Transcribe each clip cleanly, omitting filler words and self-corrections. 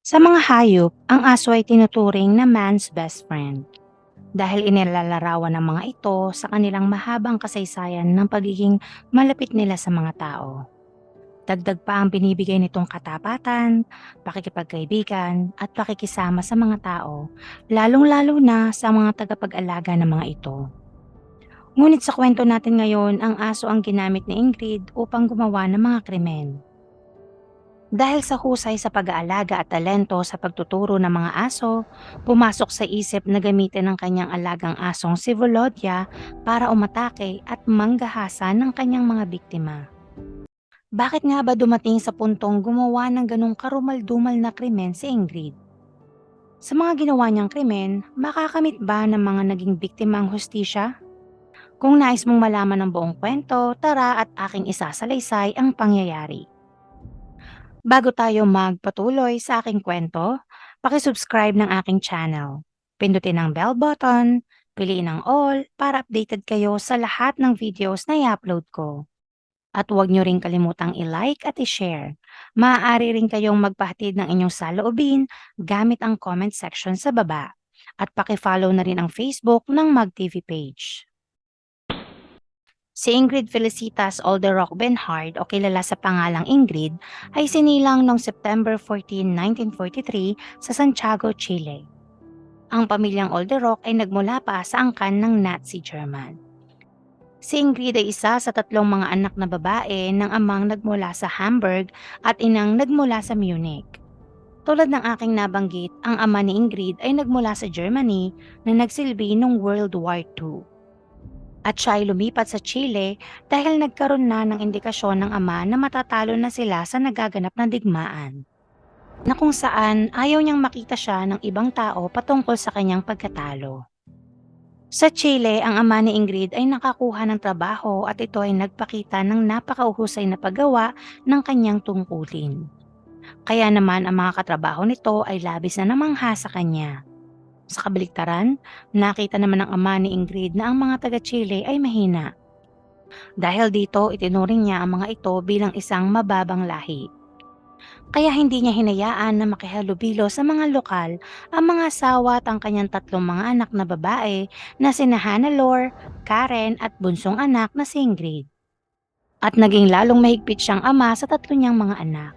Sa mga hayop, ang aso ay tinuturing na man's best friend dahil inilalarawan ng mga ito sa kanilang mahabang kasaysayan ng pagiging malapit nila sa mga tao. Dagdag pa ang binibigay nitong katapatan, pakikipagkaibigan at pakikisama sa mga tao, lalong-lalo na sa mga tagapag-alaga ng mga ito. Ngunit sa kwento natin ngayon, ang aso ang ginamit ni Ingrid upang gumawa ng mga krimen. Dahil sa husay sa pag-aalaga at talento sa pagtuturo ng mga aso, pumasok sa isip na gamitin ang kanyang alagang asong si Volodya para umatake at manggahasan ng kanyang mga biktima. Bakit nga ba dumating sa puntong gumawa ng ganong karumal-dumal na krimen si Ingrid? Sa mga ginawa niyang krimen, makakamit ba ng mga naging biktima ang hustisya? Kung nais mong malaman ng buong kwento, tara at aking isasalaysay ang pangyayari. Bago tayo magpatuloy sa aking kwento, paki-subscribe ng aking channel. Pindutin ang bell button, piliin ang all para updated kayo sa lahat ng videos na i-upload ko. At huwag nyo rin kalimutang i-like at i-share. Maaari rin kayong magpahatid ng inyong saloobin gamit ang comment section sa baba. At paki-follow na rin ang Facebook ng MagTV page. Si Ingrid Felicitas Alderock Benhard o kilala sa pangalang Ingrid ay sinilang noong September 14, 1943 sa Santiago, Chile. Ang pamilyang Alderock ay nagmula pa sa angkan ng Nazi German. Si Ingrid ay isa sa tatlong mga anak na babae ng amang nagmula sa Hamburg at inang nagmula sa Munich. Tulad ng aking nabanggit, ang ama ni Ingrid ay nagmula sa Germany na nagsilbi noong World War II. At siya ay lumipat sa Chile dahil nagkaroon na ng indikasyon ng ama na matatalo na sila sa nagaganap na digmaan, na kung saan ayaw niyang makita siya ng ibang tao patungkol sa kanyang pagkatalo. Sa Chile, ang ama ni Ingrid ay nakakuha ng trabaho at ito ay nagpakita ng napakauhusay na paggawa ng kanyang tungkulin. Kaya naman ang mga katrabaho nito ay labis na namangha sa kanya. Sa kabaliktaran, nakita naman ng ama ni Ingrid na ang mga taga-Chile ay mahina. Dahil dito, itinuring niya ang mga ito bilang isang mababang lahi. Kaya hindi niya hinayaan na makihalubilo sa mga lokal ang mga asawa at ang kanyang tatlong mga anak na babae na sina Hannelore, Karen at bunsong anak na si Ingrid. At naging lalong mahigpit siyang ama sa tatlo niyang mga anak.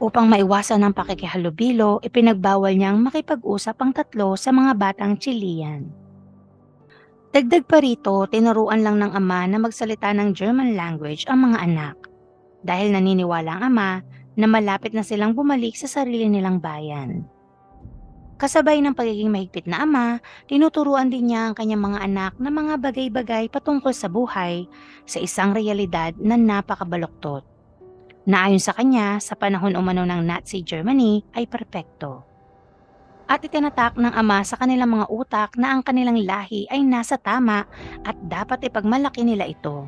Upang maiwasan ang pakikihalubilo, ipinagbawal niyang makipag-usap ang tatlo sa mga batang Chilean. Dagdag pa rito, tinuruan lang ng ama na magsalita ng German language ang mga anak dahil naniniwala ang ama na malapit na silang bumalik sa sarili nilang bayan. Kasabay ng pagiging mahigpit na ama, tinuturuan din niya ang kanyang mga anak na mga bagay-bagay patungkol sa buhay sa isang realidad na napakabaluktot, na ayon sa kanya sa panahon umano ng Nazi Germany ay perpekto. At itinatak ng ama sa kanilang mga utak na ang kanilang lahi ay nasa tama at dapat ipagmalaki nila ito.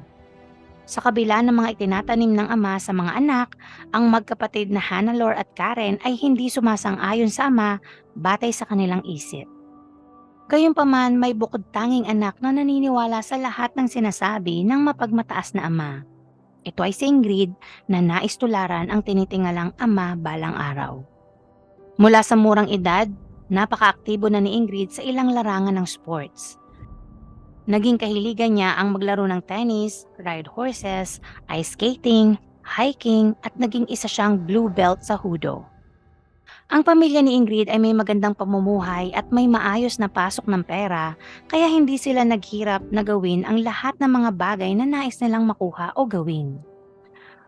Sa kabila ng mga itinatanim ng ama sa mga anak, ang magkapatid na Hannelore at Karen ay hindi sumasang-ayon sa ama batay sa kanilang isip. Gayunpaman, may bukod tanging anak na naniniwala sa lahat ng sinasabi ng mapagmataas na ama. Ito ay si Ingrid na nais tularan ang tinitingalang ama balang araw. Mula sa murang edad, napakaaktibo na ni Ingrid sa ilang larangan ng sports. Naging kahiligan niya ang maglaro ng tennis, ride horses, ice skating, hiking at naging isa siyang blue belt sa judo. Ang pamilya ni Ingrid ay may magandang pamumuhay at may maayos na pasok ng pera, kaya hindi sila naghirap na gawin ang lahat ng mga bagay na nais nilang makuha o gawin.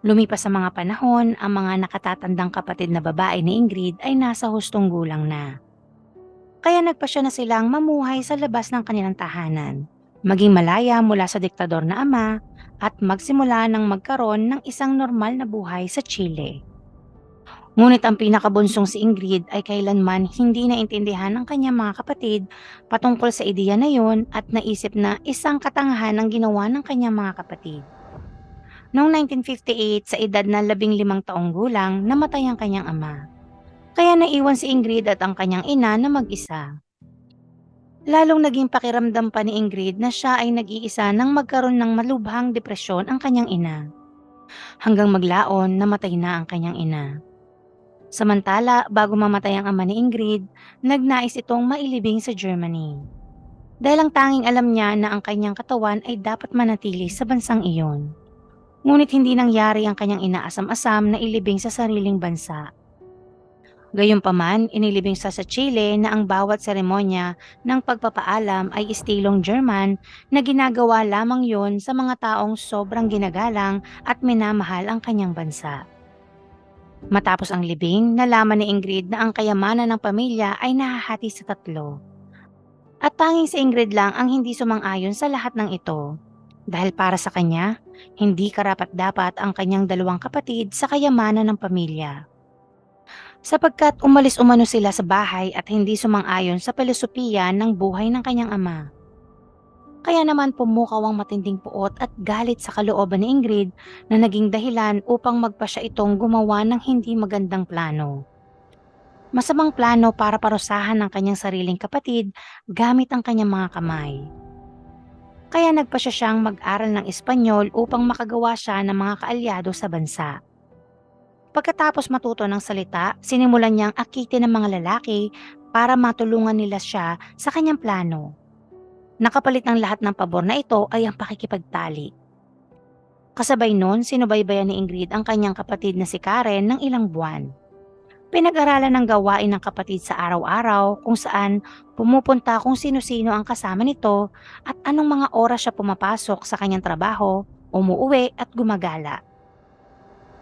Lumipas sa mga panahon, ang mga nakatatandang kapatid na babae ni Ingrid ay nasa hustong gulang na. Kaya nagpasya na silang mamuhay sa labas ng kanilang tahanan, maging malaya mula sa diktador na ama at magsimula ng magkaroon ng isang normal na buhay sa Chile. Ngunit ang pinakabunsong si Ingrid ay kailanman hindi naintindihan ng kanyang mga kapatid patungkol sa ideya na yon at naisip na isang katangahan ang ginawa ng kanyang mga kapatid. Noong 1958, sa edad na 15 taong gulang, namatay ang kanyang ama. Kaya naiwan si Ingrid at ang kanyang ina na mag-isa. Lalong naging pakiramdam pa ni Ingrid na siya ay nag-iisa nang magkaroon ng malubhang depresyon ang kanyang ina. Hanggang maglaon, namatay na ang kanyang ina. Samantala, bago mamatay ang ama ni Ingrid, nagnais itong mailibing sa Germany. Dahil ang tanging alam niya na ang kanyang katawan ay dapat manatili sa bansang iyon. Ngunit hindi nangyari ang kanyang inaasam-asam na ilibing sa sariling bansa. Gayunpaman, inilibing sa Chile na ang bawat seremonya ng pagpapaalam ay istilong German na ginagawa lamang yon sa mga taong sobrang ginagalang at minamahal ang kanyang bansa. Matapos ang libing, nalaman ni Ingrid na ang kayamanan ng pamilya ay nahahati sa tatlo. At tanging si Ingrid lang ang hindi sumang-ayon sa lahat ng ito. Dahil para sa kanya, hindi karapat-dapat ang kanyang dalawang kapatid sa kayamanan ng pamilya. Sapagkat umalis umano sila sa bahay at hindi sumang-ayon sa filosofiya ng buhay ng kanyang ama. Kaya naman pumukaw ang matinding puot at galit sa kalooban ni Ingrid na naging dahilan upang magpa siya itong gumawa ng hindi magandang plano. Masamang plano para parusahan ng kanyang sariling kapatid gamit ang kanyang mga kamay. Kaya nagpa siya siyang mag-aral ng Espanyol upang makagawa siya ng mga kaalyado sa bansa. Pagkatapos matuto ng salita, sinimulan niyang akitin ng mga lalaki para matulungan nila siya sa kanyang plano. Nakapalit ng lahat ng pabor na ito ay ang pakikipagtali. Kasabay nun, sinubaybayan ni Ingrid ang kanyang kapatid na si Karen ng ilang buwan. Pinag-aralan ng gawain ng kapatid sa araw-araw kung saan pumupunta kung sino-sino ang kasama nito at anong mga oras siya pumapasok sa kanyang trabaho, umuuwi at gumagala.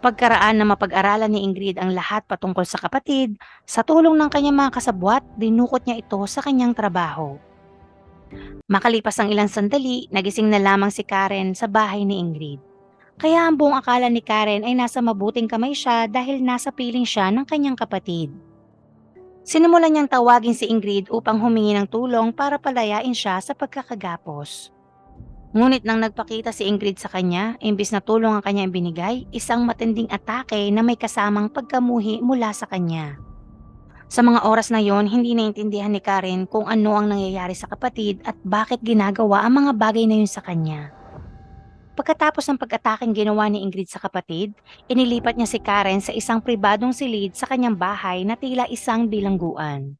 Pagkaraan na mapag-aralan ni Ingrid ang lahat patungkol sa kapatid, sa tulong ng kanyang mga kasabwat, dinukot niya ito sa kanyang trabaho. Makalipas ang ilang sandali, nagising na lamang si Karen sa bahay ni Ingrid. Kaya ang buong akala ni Karen ay nasa mabuting kamay siya dahil nasa piling siya ng kanyang kapatid. Sinimulan niyang tawagin si Ingrid upang humingi ng tulong para palayain siya sa pagkakagapos. Ngunit nang nagpakita si Ingrid sa kanya, imbis na tulong ang kanyang binigay, isang matinding atake na may kasamang pagkamuhi mula sa kanya. Sa mga oras na yon, hindi naintindihan ni Karen kung ano ang nangyayari sa kapatid at bakit ginagawa ang mga bagay na yun sa kanya. Pagkatapos ng pag-ataking ginawa ni Ingrid sa kapatid, inilipat niya si Karen sa isang pribadong silid sa kanyang bahay na tila isang bilangguan.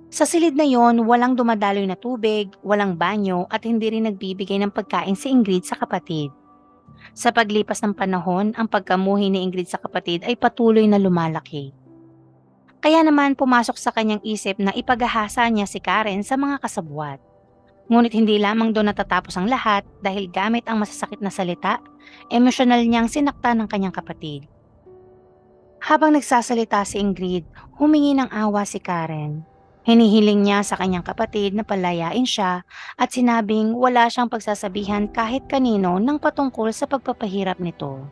Sa silid na yon, walang dumadaloy na tubig, walang banyo at hindi rin nagbibigay ng pagkain si Ingrid sa kapatid. Sa paglipas ng panahon, ang pagkamuhi ni Ingrid sa kapatid ay patuloy na lumalaki. Kaya naman pumasok sa kanyang isip na ipagahasa niya si Karen sa mga kasabwat. Ngunit hindi lamang doon natatapos ang lahat dahil gamit ang masasakit na salita, emosyonal niyang sinaktan ng kanyang kapatid. Habang nagsasalita si Ingrid, humingi ng awa si Karen. Hinihiling niya sa kanyang kapatid na palayain siya at sinabing wala siyang pagsasabihan kahit kanino ng patungkol sa pagpapahirap nito.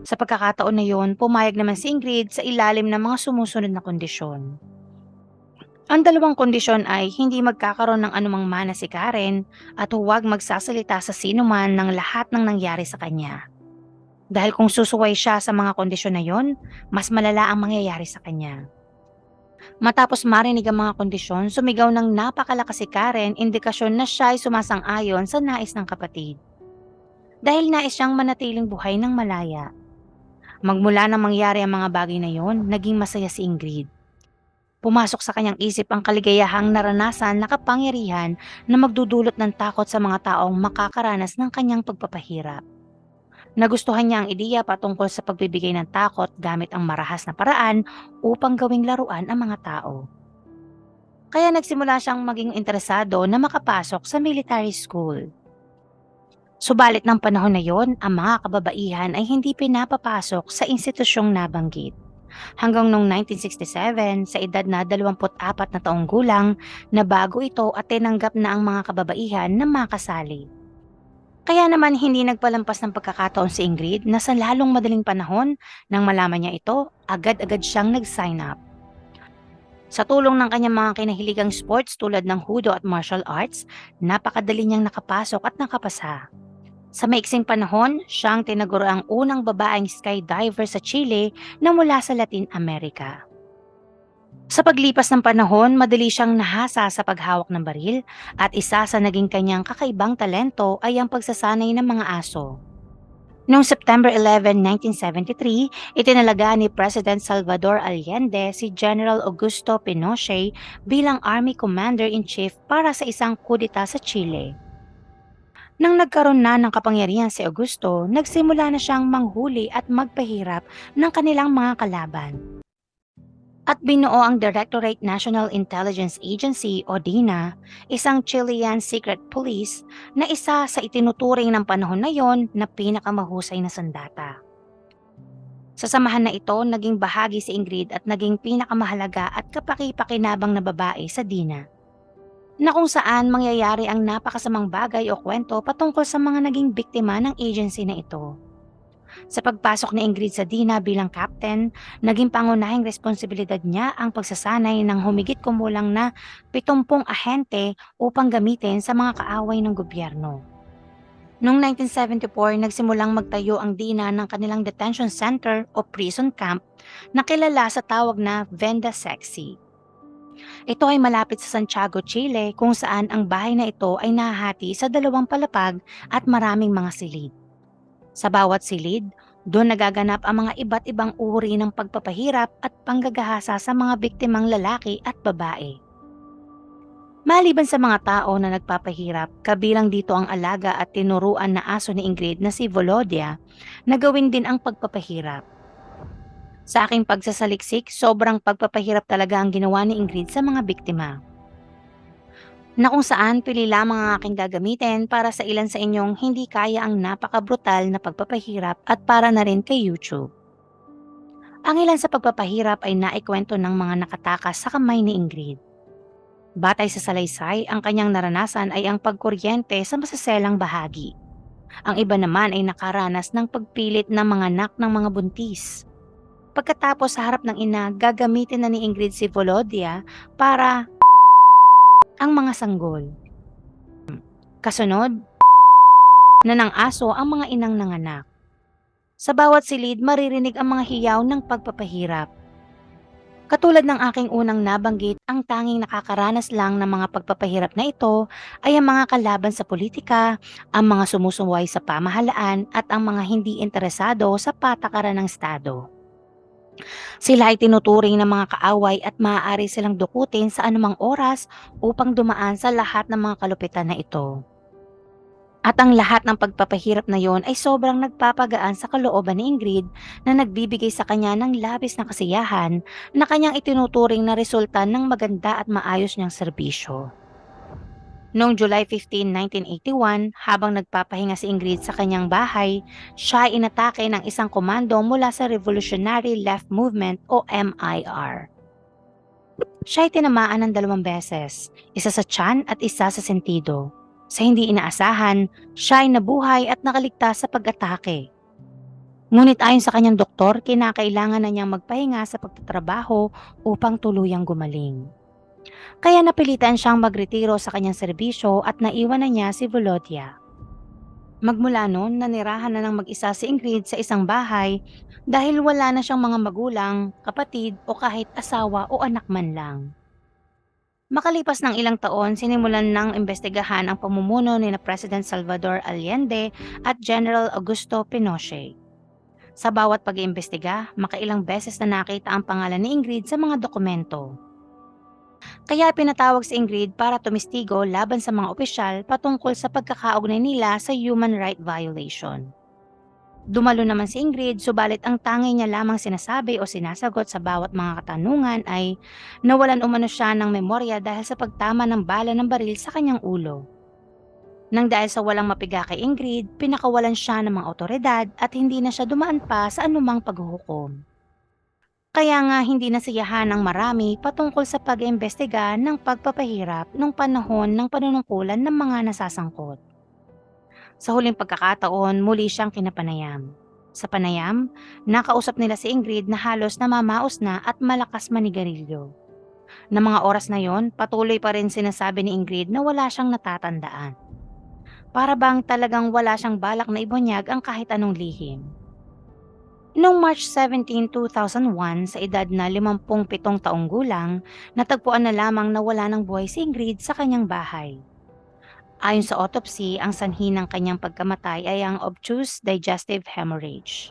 Sa pagkakataon na yon, pumayag naman si Ingrid sa ilalim ng mga sumusunod na kondisyon. Ang dalawang kondisyon ay hindi magkakaroon ng anumang mana si Karen at huwag magsasalita sa sino man ng lahat ng nangyari sa kanya. Dahil kung susuway siya sa mga kondisyon na yon, mas malala ang mangyayari sa kanya. Matapos marinig ang mga kondisyon, sumigaw ng napakalakas si Karen, indikasyon na siya ay sumasang-ayon sa nais ng kapatid. Dahil nais siyang manatiling buhay ng malaya. Magmula nang mangyari ang mga bagay na yon, naging masaya si Ingrid. Pumasok sa kanyang isip ang kaligayahang naranasan na kapangyarihan na magdudulot ng takot sa mga taong makakaranas ng kanyang pagpapahirap. Nagustuhan niya ang ideya patungkol sa pagbibigay ng takot gamit ang marahas na paraan upang gawing laruan ang mga tao. Kaya nagsimula siyang maging interesado na makapasok sa military school. Subalit ng panahon na yon, ang mga kababaihan ay hindi pinapapasok sa institusyong nabanggit. Hanggang noong 1967, sa edad na 24 na taong gulang, na bago ito at tinanggap na ang mga kababaihan na makasali. Kaya naman hindi nagpalampas ng pagkakataon si Ingrid na sa lalong madaling panahon nang malaman niya ito, agad-agad siyang nag-sign up. Sa tulong ng kanyang mga kinahiligang sports tulad ng judo at martial arts, napakadali niyang nakapasok at nakapasa. Sa maiksing panahon, siyang tinaguriang unang babaeng skydiver sa Chile na mula sa Latin America. Sa paglipas ng panahon, madali siyang nahasa sa paghawak ng baril at isa sa naging kanyang kakaibang talento ay ang pagsasanay ng mga aso. Noong September 11, 1973, itinalaga ni President Salvador Allende si General Augusto Pinochet bilang Army Commander-in-Chief para sa isang kudeta sa Chile. Nang nagkaroon na ng kapangyarihan si Augusto, nagsimula na siyang manghuli at magpahirap ng kanilang mga kalaban. At binuo ang Directorate National Intelligence Agency o DINA, isang Chilean secret police na isa sa itinuturing ng panahon na yon na pinakamahusay na sandata. Sa samahan na ito, naging bahagi si Ingrid at naging pinakamahalaga at kapaki-pakinabang na babae sa DINA, na kung saan mangyayari ang napakasamang bagay o kwento patungkol sa mga naging biktima ng agency na ito. Sa pagpasok ni Ingrid sa DINA bilang captain, naging pangunahing responsibilidad niya ang pagsasanay ng humigit kumulang na 70 ahente upang gamitin sa mga kaaway ng gobyerno. Noong 1974, nagsimulang magtayo ang DINA ng kanilang detention center o prison camp na kilala sa tawag na Venda Sexy. Ito ay malapit sa Santiago, Chile, kung saan ang bahay na ito ay nahahati sa 2 palapag at maraming mga silid. Sa bawat silid, doon nagaganap ang mga iba't ibang uri ng pagpapahirap at panggagahasa sa mga biktimang lalaki at babae. Maliban sa mga tao na nagpapahirap, kabilang dito ang alaga at tinuruan na aso ni Ingrid na si Volodya, na gawin din ang pagpapahirap. Sa aking pagsasaliksik, sobrang pagpapahirap talaga ang ginawa ni Ingrid sa mga biktima, na kung saan pili lamang ang aking gagamitin para sa ilan sa inyong hindi kaya ang napaka-brutal na pagpapahirap at para na rin kay YouTube. Ang ilan sa pagpapahirap ay naikwento ng mga nakatakas sa kamay ni Ingrid. Batay sa salaysay, ang kanyang naranasan ay ang pagkuryente sa masaselang bahagi. Ang iba naman ay nakaranas ng pagpilit ng mga anak ng mga buntis. Pagkatapos sa harap ng ina, gagamitin na ni Ingrid si Volodya para ang mga sanggol. Kasunod na ng aso ang mga inang nanganak. Sa bawat silid, maririnig ang mga hiyaw ng pagpapahirap. Katulad ng aking unang nabanggit, ang tanging nakakaranas lang ng mga pagpapahirap na ito ay ang mga kalaban sa politika, ang mga sumusuway sa pamahalaan at ang mga hindi interesado sa patakaran ng Estado. Sila ay tinuturing ng mga kaaway at maaari silang dukutin sa anumang oras upang dumaan sa lahat ng mga kalupitan na ito. At ang lahat ng pagpapahirap na yon ay sobrang nagpapagaan sa kalooban ni Ingrid na nagbibigay sa kanya ng labis na kasiyahan na kanyang itinuturing na resulta ng maganda at maayos niyang serbisyo. Noong July 15, 1981, habang nagpapahinga si Ingrid sa kanyang bahay, siya ay inatake ng isang komando mula sa Revolutionary Left Movement o MIR. Siya ay tinamaan ng 2 beses, isa sa tiyan at isa sa sentido. Sa hindi inaasahan, siya ay nabuhay at nakaligtas sa pag-atake. Ngunit ayon sa kanyang doktor, kinakailangan na niyang magpahinga sa pagtatrabaho upang tuluyang gumaling. Kaya napilitan siyang magretiro sa kanyang serbisyo at naiwan na niya si Volodya. Magmula noon, nanirahan na ng mag-isa si Ingrid sa isang bahay dahil wala na siyang mga magulang, kapatid o kahit asawa o anak man lang. Makalipas ng ilang taon, sinimulan ng imbestigahan ang pamumuno ni President Salvador Allende at General Augusto Pinochet. Sa bawat pag-iimbestiga, makailang beses na nakita ang pangalan ni Ingrid sa mga dokumento. Kaya pinatawag si Ingrid para tumistigo laban sa mga opisyal patungkol sa pagkakaugnay nila sa human right violation. Dumalo naman si Ingrid, subalit ang tanging niya lamang sinasabi o sinasagot sa bawat mga katanungan ay nawalan umano siya ng memorya dahil sa pagtama ng bala ng baril sa kanyang ulo. Nang dahil sa walang mapiga kay Ingrid, pinakawalan siya ng mga otoridad at hindi na siya dumaan pa sa anumang paghuhukom. Kaya nga hindi nasiyahan ng marami patungkol sa pag-iimbestiga ng pagpapahirap nung panahon ng panunungkulan ng mga nasasangkot. Sa huling pagkakataon, muli siyang kinapanayam. Sa panayam, nakausap nila si Ingrid na halos namamaos na at malakas manigarilyo. Na mga oras na yon, patuloy pa rin sinasabi ni Ingrid na wala siyang natatandaan. Para bang talagang wala siyang balak na ibunyag ang kahit anong lihim. Noong March 17, 2001, sa edad na 57 taong gulang, natagpuan na lamang na wala ng buhay si Ingrid sa kanyang bahay. Ayon sa autopsy, ang sanhi ng kanyang pagkamatay ay ang obtuse digestive hemorrhage.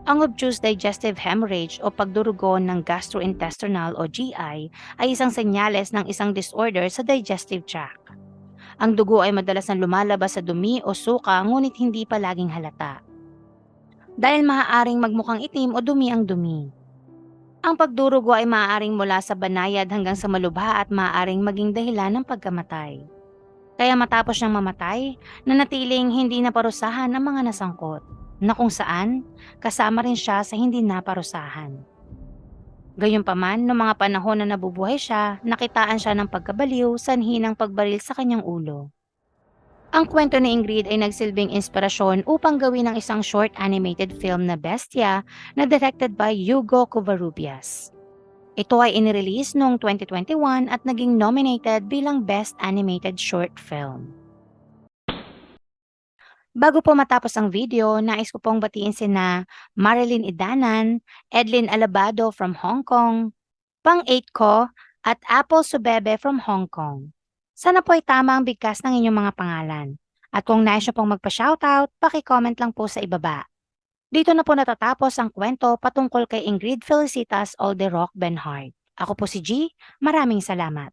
Ang obtuse digestive hemorrhage o pagdurugo ng gastrointestinal o GI ay isang senyales ng isang disorder sa digestive tract. Ang dugo ay madalas na lumalabas sa dumi o suka ngunit hindi palaging halata. Dahil maaaring magmukhang itim o dumi ang dumi. Ang pagdurugo ay maaaring mula sa banayad hanggang sa malubha at maaaring maging dahilan ng pagkamatay. Kaya matapos siyang mamatay, nanatiling hindi naparusahan ang mga nasangkot, na kung saan kasama rin siya sa hindi naparusahan. Gayunpaman, noong mga panahon na nabubuhay siya, nakitaan siya ng pagkabaliw sanhi ng pagbaril sa kanyang ulo. Ang kwento ni Ingrid ay nagsilbing inspirasyon upang gawin ang isang short animated film na Bestia na directed by Hugo Covarrubias. Ito ay inirelease noong 2021 at naging nominated bilang Best Animated Short Film. Bago po matapos ang video, nais ko pong batiin sina Marilyn Idanan, Edlin Alabado from Hong Kong, Pang 8 ko, at Apple Subebe from Hong Kong. Sana po ay tama ang bigkas ng inyong mga pangalan. At kung nais nyo pong magpa-shoutout, paki-comment lang po sa ibaba. Dito na po natatapos ang kwento patungkol kay Ingrid Felicitas Alderoc Benhart. Ako po si G. Maraming salamat.